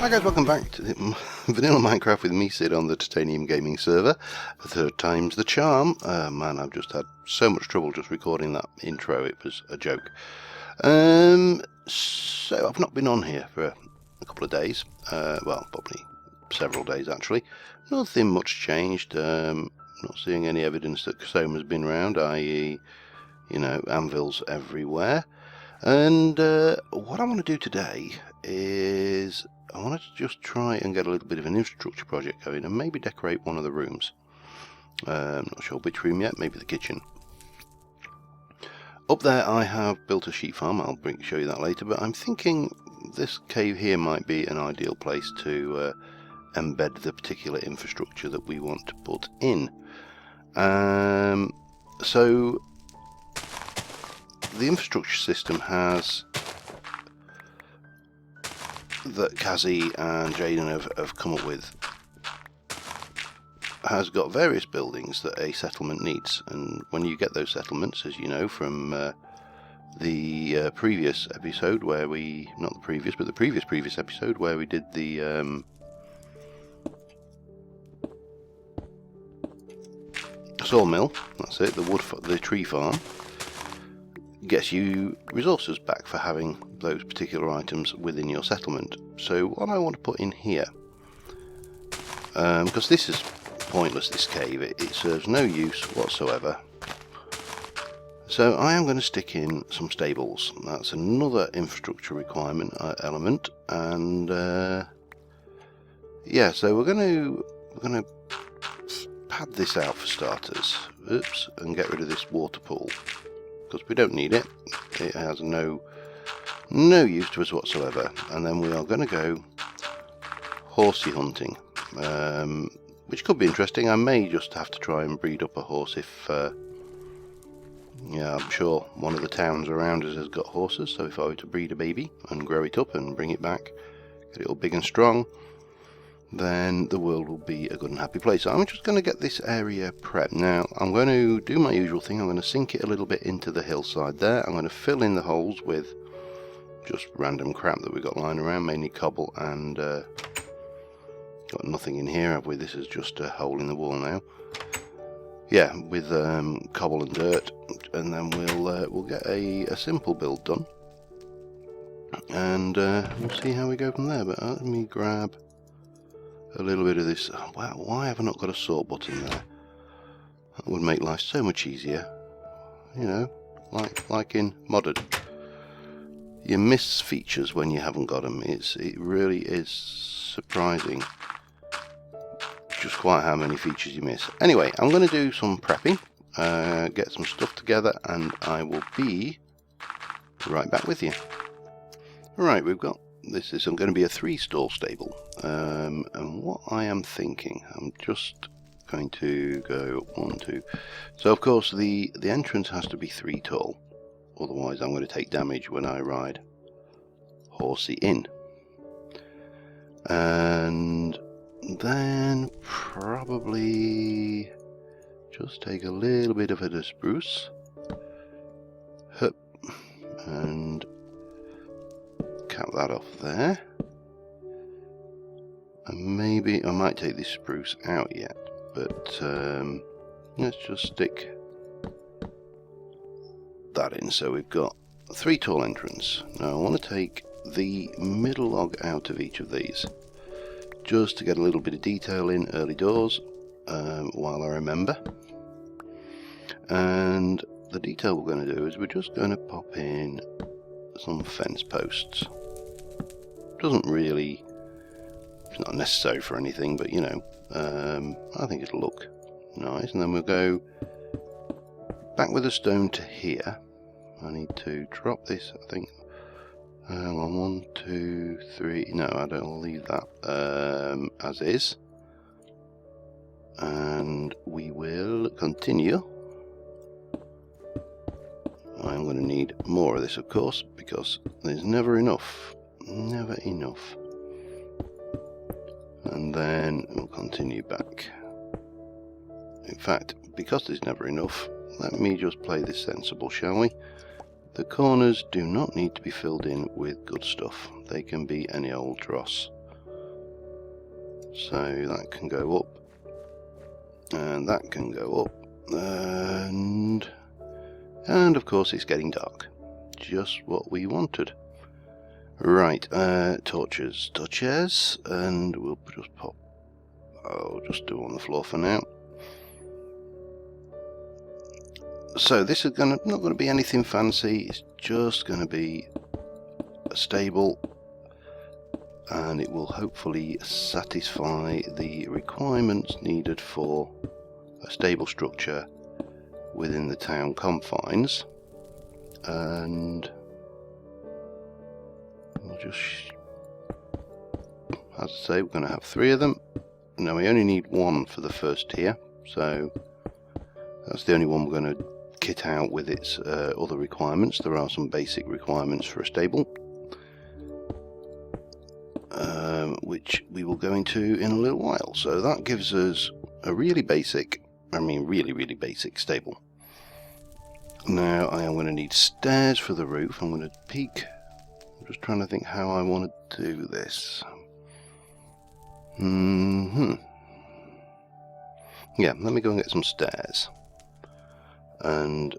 Hi guys, welcome back to Vanilla Minecraft with me, Sid, on the Titanium Gaming server. The third time's the charm. Man, I've just had so much trouble just recording that intro, it was a joke. So I've not been on here for a couple of days. Well, probably several days actually. Nothing much changed. Not seeing any evidence that Soma's been around, i.e., you know, anvils everywhere. And what I want to do today is I wanted to just try and get a little bit of an infrastructure project going and maybe decorate one of the rooms. Not sure which room yet, maybe the kitchen. Up there I have built a sheep farm, I'll show you that later, but I'm thinking this cave here might be an ideal place to embed the particular infrastructure that we want to put in. So the infrastructure system has that Kazzy and Jaden have come up with has got various buildings that a settlement needs, and when you get those settlements, as you know from the previous episode where we, not the previous, but the previous episode where we did the sawmill, that's it, the tree farm, gets you resources back for having those particular items within your settlement. So what I want to put in here, because this is pointless, this cave, it serves no use whatsoever, so I am going to stick in some stables. That's another infrastructure requirement element, and yeah, so we're going to pad this out for starters, and get rid of this water pool, because we don't need it. It has no use to us whatsoever. And then we are going to go horsey hunting, which could be interesting. I may just have to try and breed up a horse if yeah, I'm sure one of the towns around us has got horses, so if I were to breed a baby and grow it up and bring it back, get it all big and strong, then the world will be a good and happy place. So I'm just going to get this area prepped. Now I'm going to do my usual thing. I'm going to sink it a little bit into the hillside there. I'm going to fill in the holes with just random crap that we've got lying around, mainly cobble, and got nothing in here, have we? This is just a hole in the wall now. Yeah, with cobble and dirt, and then we'll get a simple build done, and we'll see how we go from there. But let me grab a little bit of this. Oh, wow, why have I not got a sort button there? That would make life so much easier. You know, like in modded. You miss features when you haven't got them. It really is surprising just quite how many features you miss. Anyway, I'm going to do some prepping, get some stuff together, and I will be right back with you. Right, we've got this is going to be a 3-stall stable, and what I am thinking, I'm just going to go 1, 2. So of course the entrance has to be 3 tall, otherwise I'm going to take damage when I ride Horsey in. And then probably just take a little bit of it of spruce, and cap that off there, and maybe I might take this spruce out yet, but let's just stick that in. So we've got a 3 tall entrance. Now I want to take the middle log out of each of these, just to get a little bit of detail in early doors while I remember. And the detail we're going to do is we're just going to pop in some fence posts. Doesn't really, it's not necessary for anything, but you know, I think it'll look nice. And then we'll go back with a stone to here. I need to drop this, I think. 1, 2, 3. No, I don't. I'll leave that as is, and we will continue. I'm going to need more of this, of course, because there's never enough. Never enough. And then we'll continue back. In fact, because there's never enough, let me just play this sensible, shall we? The corners do not need to be filled in with good stuff. They can be any old dross. So that can go up, and that can go up, and of course it's getting dark. Just what we wanted. Right, torches, and we'll just pop. I'll just do on the floor for now. So this is not going to be anything fancy. It's just going to be a stable, and it will hopefully satisfy the requirements needed for a stable structure within the town confines. And we'll just, as I say, we're going to have 3 of them. Now we only need 1 for the first tier, so that's the only one we're going to kit out with its other requirements. There are some basic requirements for a stable, which we will go into in a little while. So that gives us a really basic, really basic stable. Now I am going to need stairs for the roof. I'm going to peek. I'm just trying to think how I want to do this. Yeah, let me go and get some stairs and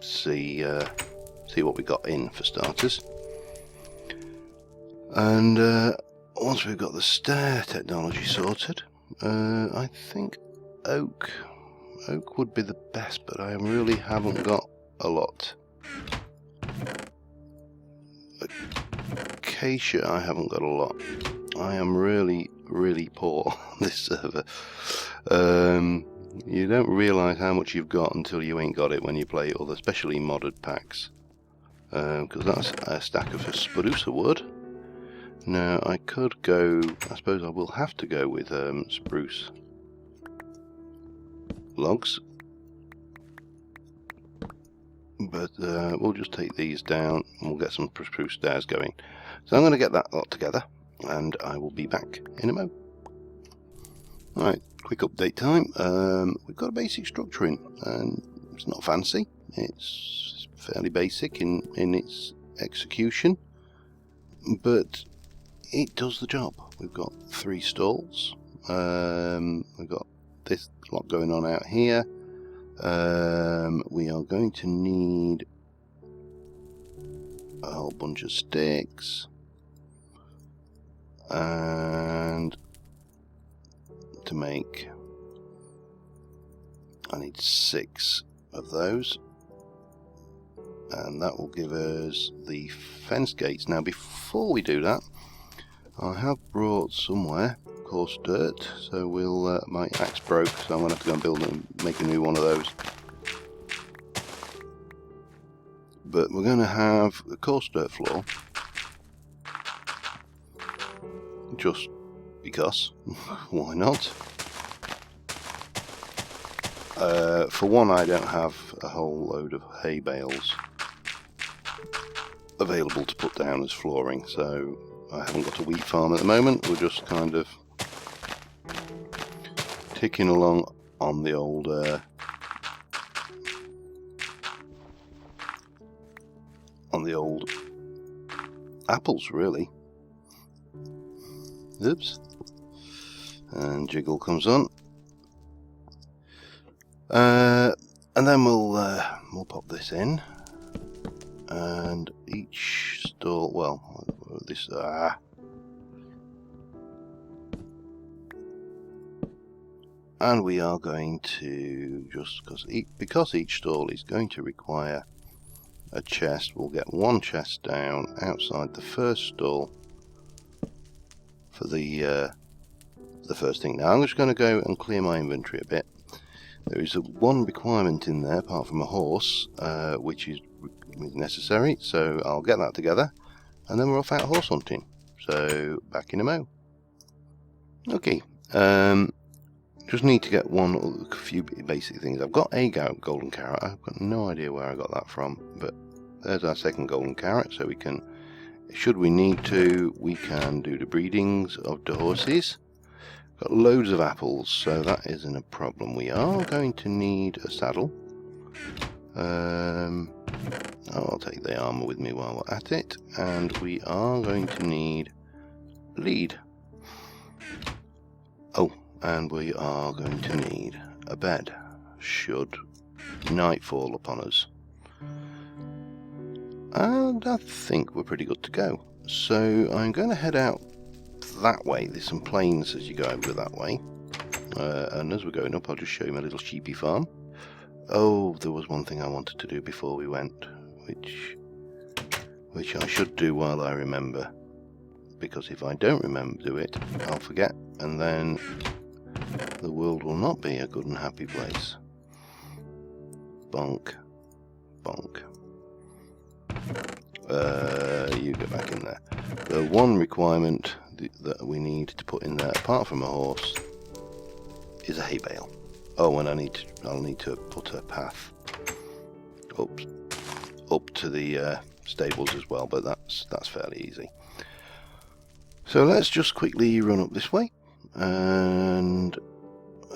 see what we got in for starters. And once we've got the stair technology sorted, I think oak would be the best, but I really haven't got a lot. Acacia, I haven't got a lot. I am really poor on this server. You don't realise how much you've got until you ain't got it when you play other, especially modded packs. Because that's a stack of spruce wood. Now I could go, I suppose I will have to go with spruce logs. But we'll just take these down and we'll get some spruce stairs going. So I'm going to get that lot together and I will be back in a mo. Alright, quick update time. We've got a basic structure in, and it's not fancy. It's fairly basic in its execution, but it does the job. We've got 3 stalls. We've got this lot going on out here. We are going to need a whole bunch of sticks, and to make, I need 6 of those, and that will give us the fence gates. Now before we do that, I have brought somewhere coarse dirt, so we'll my axe broke, so I'm going to have to go and build and make a new one of those. But we're going to have the coarse dirt floor, just because, why not? For one, I don't have a whole load of hay bales available to put down as flooring, so I haven't got a wheat farm at the moment. We're just kind of ticking along on the old apples, really. Oops. And jiggle comes on, and then we'll pop this in, and each stall, well, this and we are going to, just because each stall is going to require a chest, we'll get 1 chest down outside the first stall for the first thing. Now I'm just going to go and clear my inventory a bit. There is one requirement in there apart from a horse, which is necessary, so I'll get that together and then we're off out horse hunting. So back in a mo. Okay, just need to get a few basic things. I've got a golden carrot. I've got no idea where I got that from, but there's our second golden carrot, so we can, should we need to, we can do the breedings of the horses. Got loads of apples, so that isn't a problem. We are going to need a saddle. I'll take the armor with me while we're at it, and we are going to need lead. Oh, and we are going to need a bed should night fall upon us. And I think we're pretty good to go. So I'm going to head out that way. There's some plains as you go over that way. And as we're going up, I'll just show you my little sheepy farm. Oh, there was one thing I wanted to do before we went, which I should do while I remember. Because if I don't remember to do it, I'll forget, and then the world will not be a good and happy place. Bonk. Bonk. You go back in there. The one requirement that we need to put in there, apart from a horse, is a hay bale. Oh, and I'll need to put a path up to the stables as well, but that's fairly easy. So let's just quickly run up this way and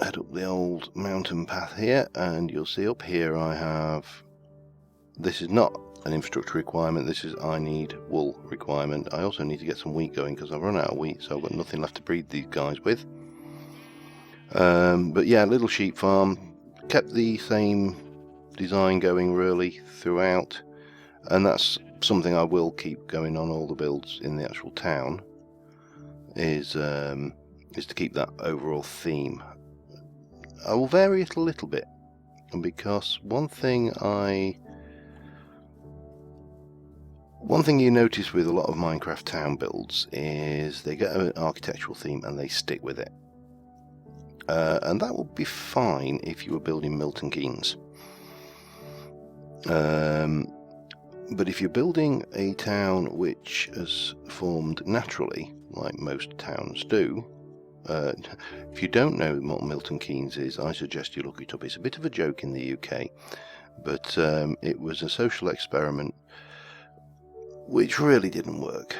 head up the old mountain path here, and you'll see up here I have, this is not an infrastructure requirement, this is I need wool requirement. I also need to get some wheat going because I've run out of wheat, so I've got nothing left to breed these guys with. But yeah, little sheep farm, kept the same design going really throughout, and that's something I will keep going on all the builds in the actual town, is to keep that overall theme. I will vary it a little bit, because one thing you notice with a lot of Minecraft town builds is they get an architectural theme and they stick with it. And that would be fine if you were building Milton Keynes. But if you're building a town which has formed naturally, like most towns do, if you don't know what Milton Keynes is, I suggest you look it up. It's a bit of a joke in the UK, but it was a social experiment which really didn't work.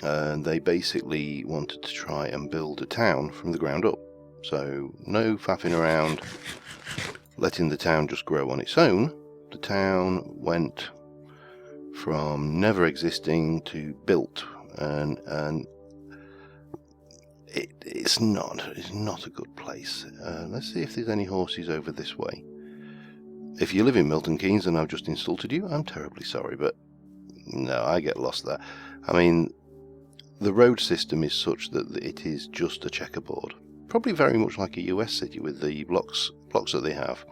They basically wanted to try and build a town from the ground up. So no faffing around, letting the town just grow on its own. The town went from never existing to built, and it's not a good place. Let's see if there's any horses over this way. If you live in Milton Keynes and I've just insulted you, I'm terribly sorry, but no, I get lost there. I mean, the road system is such that it is just a checkerboard. Probably very much like a US city with the blocks that they have.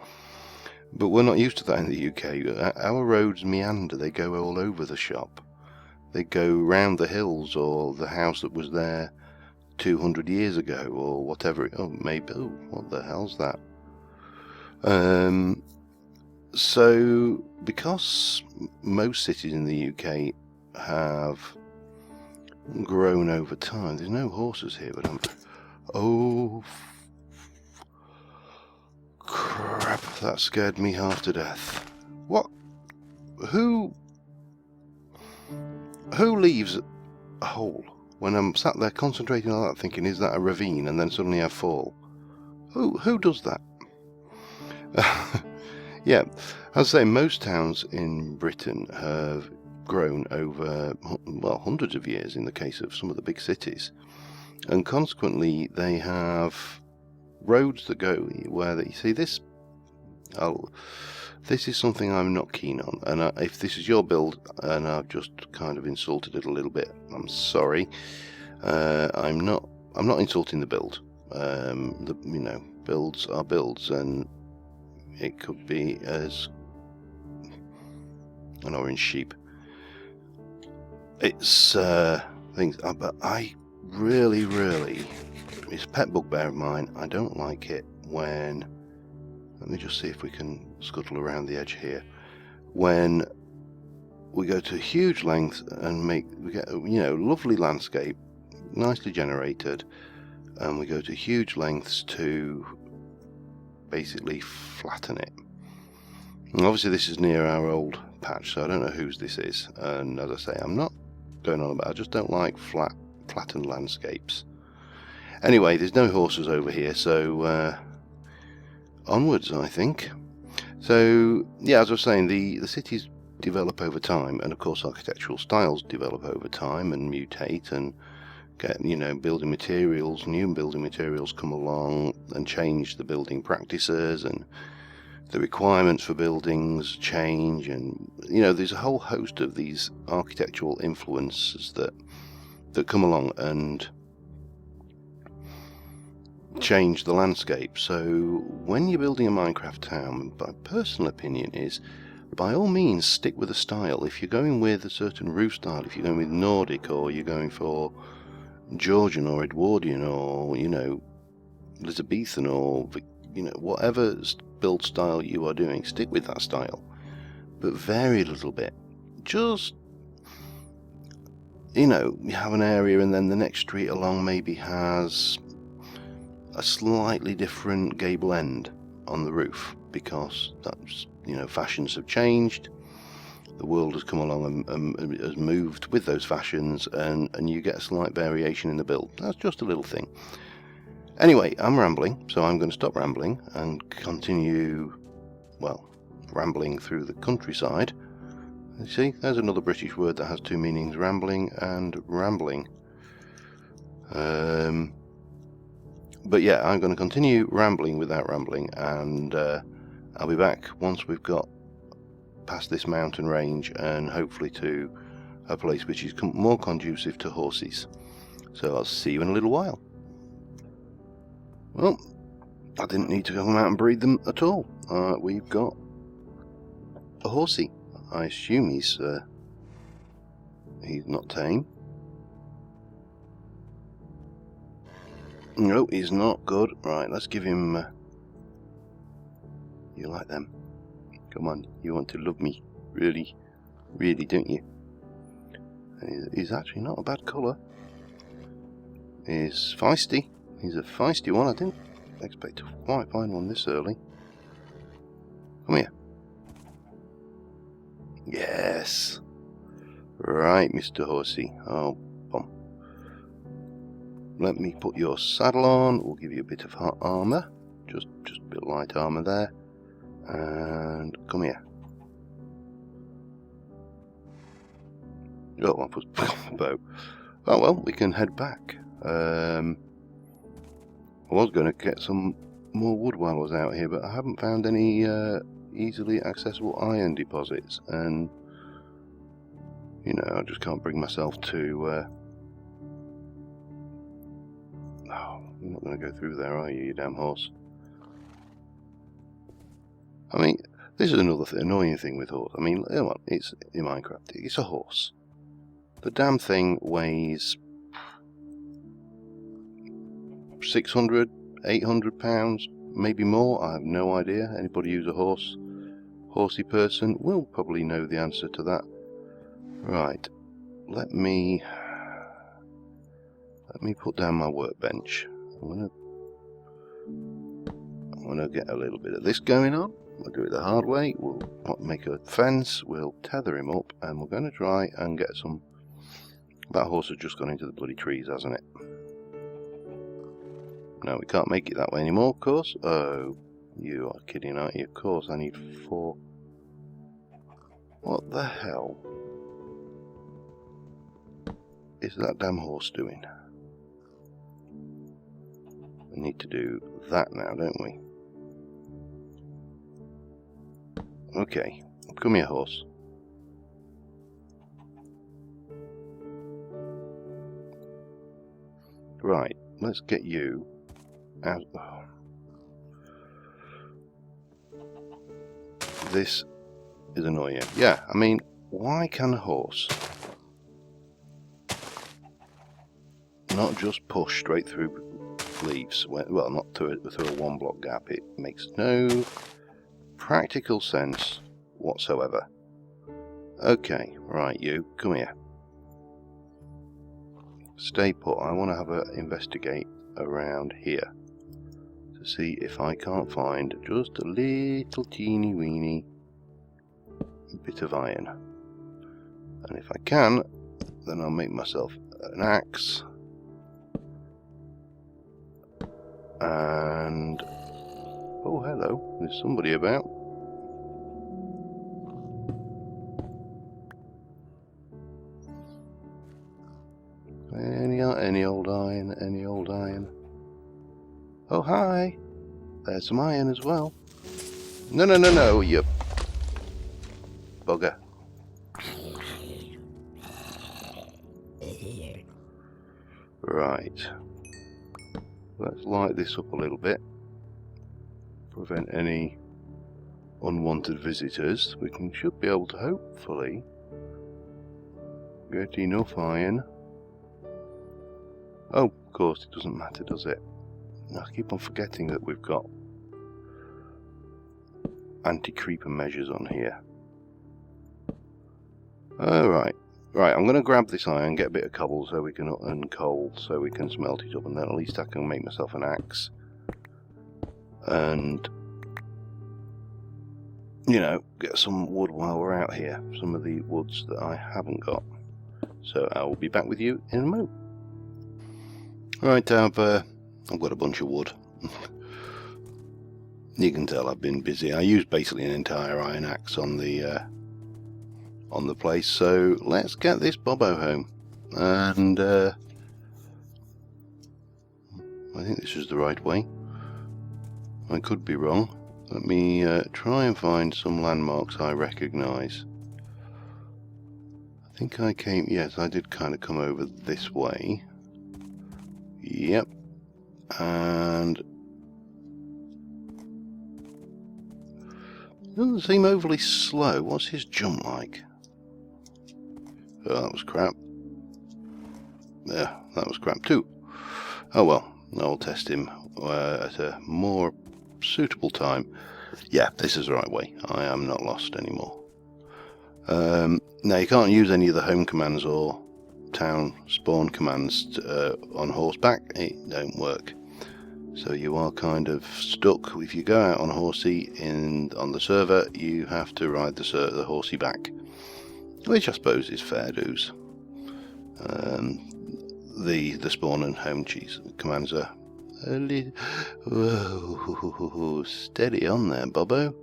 But we're not used to that in the UK. Our roads meander, they go all over the shop. They go round the hills, or the house that was there 200 years ago, or whatever. Oh, maybe. Oh, what the hell's that? So, because most cities in the UK have grown over time, there's no horses here, but oh, crap, that scared me half to death. What? Who leaves a hole when I'm sat there concentrating on that, thinking, is that a ravine, and then suddenly I fall? Who does that? Yeah, as I say, most towns in Britain have grown over, well, hundreds of years in the case of some of the big cities, and consequently they have roads that go where you see this. This is something I'm not keen on, and if this is your build and I've just kind of insulted it a little bit, I'm sorry. I'm not insulting the build. Builds are builds, and it could be as an orange sheep. It's things, but I really, it's a pet bugbear of mine. I don't like it when, let me just see if we can scuttle around the edge here, when we go to huge lengths and we get lovely landscape, nicely generated, and we go to huge lengths to basically flatten it. And obviously this is near our old patch, so I don't know whose this is, and as I say, I'm not going on about it, I just don't like flattened landscapes. Anyway, there's no horses over here, so onwards, I think. So yeah, as I was saying, the cities develop over time, and of course architectural styles develop over time and mutate and get, you know, building materials, new building materials come along and change the building practices, and the requirements for buildings change, and, you know, there's a whole host of these architectural influences that come along and change the landscape. So when you're building a Minecraft town, my personal opinion is, by all means, stick with a style. If you're going with a certain roof style, if you're going with Nordic, or you're going for Georgian or Edwardian, or, you know, Elizabethan, or, you know, whatever build style you are doing, stick with that style, but vary a little bit. Just, you know, you have an area and then the next street along maybe has a slightly different gable end on the roof, because that's, you know, fashions have changed, the world has come along and has moved with those fashions, and you get a slight variation in the build. That's just a little thing. Anyway, I'm rambling, so I'm going to stop rambling and continue, well, rambling through the countryside. You see, there's another British word that has two meanings, rambling and rambling. But yeah, I'm going to continue rambling without rambling, and I'll be back once we've got past this mountain range and hopefully to a place which is more conducive to horses. So I'll see you in a little while. Well, I didn't need to go out and breed them at all. We've got a Horsey. I assume he's not tame. No, he's not. Good. Right, let's give him... You like them? Come on, you want to love me. Really, really, don't you? He's actually not a bad colour. He's feisty. He's a feisty one. I didn't expect to quite find one this early. Come here. Yes. Right, Mr. Horsey. Oh, bum. Let me put your saddle on. We'll give you a bit of armour. Just a bit of light armour there. And come here. Oh, I put the bow. Oh well, we can head back. I was going to get some more wood while I was out here, but I haven't found any easily accessible iron deposits, and, you know, I just can't bring myself to... Oh, you're not going to go through there, are you, you damn horse? I mean, this is another annoying thing with horse. I mean, it's in Minecraft. It's a horse. The damn thing weighs 600, 800 pounds, maybe more. I have no idea. Anybody who's a horsey person will probably know the answer to that. Right. Let me put down my workbench. I'm gonna get a little bit of this going on. We'll do it the hard way. We'll make a fence, we'll tether him up, and we're going to try and get some... That horse has just gone into the bloody trees, hasn't it? No, we can't make it that way anymore, of course. Oh, you are kidding, aren't you? Of course, I need 4. What the hell is that damn horse doing? We need to do that now, don't we? Okay, come here, horse. Right, let's get you out. Oh. This is annoying. Yeah, I mean, why can a horse not just push straight through leaves? Well, not through a one block gap. It makes no practical sense whatsoever. Okay, right, you, come here. Stay put. I want to have a investigate around here to see if I can't find just a little teeny weeny bit of iron. And if I can, then I'll make myself an axe. And oh, hello, there's somebody about. Any any old iron. Oh, hi! There's some iron as well. No, no, no, no, you bugger. Right. Let's light this up a little bit. Prevent any unwanted visitors. We should be able to hopefully get enough iron. Oh, of course, it doesn't matter, does it? I keep on forgetting that we've got anti-creeper measures on here. Alright. Right, I'm going to grab this iron, get a bit of cobble so we can, and coal so we can smelt it up, and then at least I can make myself an axe. And, you know, get some wood while we're out here. Some of the woods that I haven't got. So I will be back with you in a moment. Right, I've got a bunch of wood. You can tell I've been busy. I used basically an entire iron axe on the place. So let's get this Bobbo home. And I think this is the right way. I could be wrong. Let me try and find some landmarks I recognise. I think I came... Yes, I did kind of come over this way. Yep. And... doesn't seem overly slow. What's his jump like? Oh, that was crap. Yeah, that was crap too. Oh well, I'll test him at a more suitable time. Yeah, this is the right way. I am not lost anymore. Now you can't use any of the home commands or town spawn commands on horseback. It don't work. So you are kind of stuck. If you go out on Horsey on the server, you have to ride the Horsey back, which I suppose is fair dues. The spawn and home cheese commands are a little... Whoa, steady on there, Bobbo.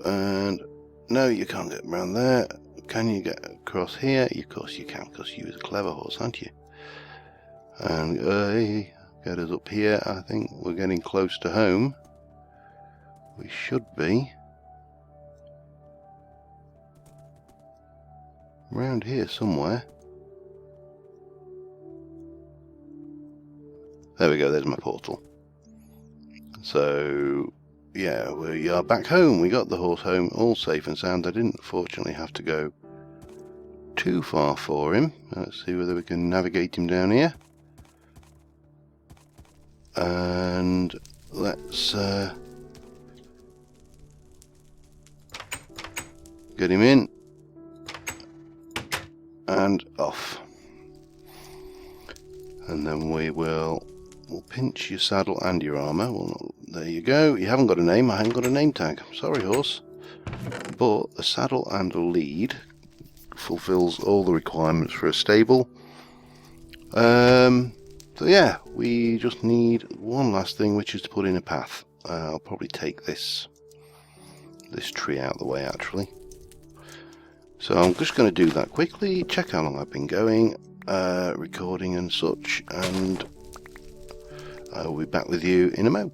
And no, you can't get around there. Can you get across here? Of course you can, because you're a clever horse, aren't you? And get us up here. I think we're getting close to home. We should be. Around here somewhere. There we go, there's my portal. So, yeah, we are back home. We got the horse home all safe and sound. I didn't fortunately have to go too far for him. Let's see whether we can navigate him down here. And let's get him in and off. And then we'll pinch your saddle and your armour. Well, there you go. You haven't got a name. I haven't got a name tag. Sorry, horse. But a saddle and a lead fulfills all the requirements for a stable. So yeah, we just need one last thing, which is to put in a path. I'll probably take this tree out of the way, actually. So I'm just going to do that quickly, check how long I've been going, recording and such, and I will be back with you in a mo.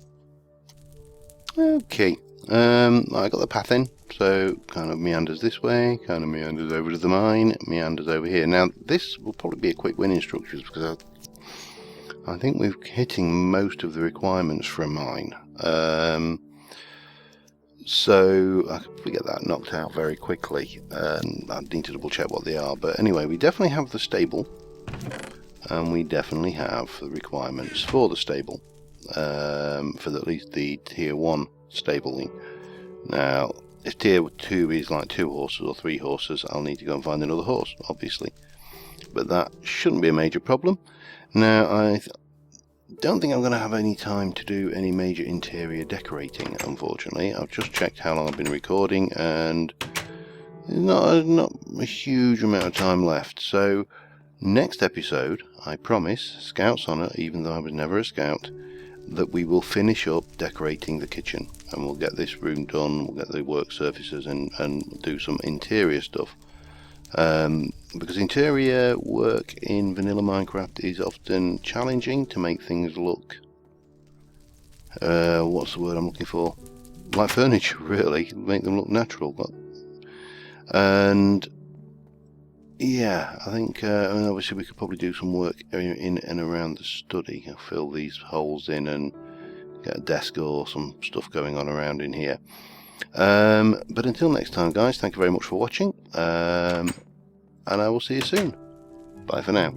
Okay, I got the path in, so kind of meanders this way, kind of meanders over to the mine, meanders over here. Now this will probably be a quick win in structures, because I think we're hitting most of the requirements for a mine. So I could probably get that knocked out very quickly. I need to double check what they are. But anyway, we definitely have the stable. And we definitely have the requirements for the stable. For at least the tier 1 stabling. Now, if tier 2 is like 2 horses or 3 horses, I'll need to go and find another horse, obviously. But that shouldn't be a major problem. Now, I don't think I'm going to have any time to do any major interior decorating, unfortunately. I've just checked how long I've been recording, and there's not a huge amount of time left. So, next episode, I promise, Scout's honour, even though I was never a scout, that we will finish up decorating the kitchen, and we'll get this room done, we'll get the work surfaces and do some interior stuff. Because interior work in vanilla Minecraft is often challenging to make things look, what's the word I'm looking for, like furniture, really, make them look natural. And yeah, I think I mean, obviously we could probably do some work in and around the study. I'll fill these holes in and get a desk or some stuff going on around in here. But until next time, guys, thank you very much for watching, and I will see you soon. Bye for now.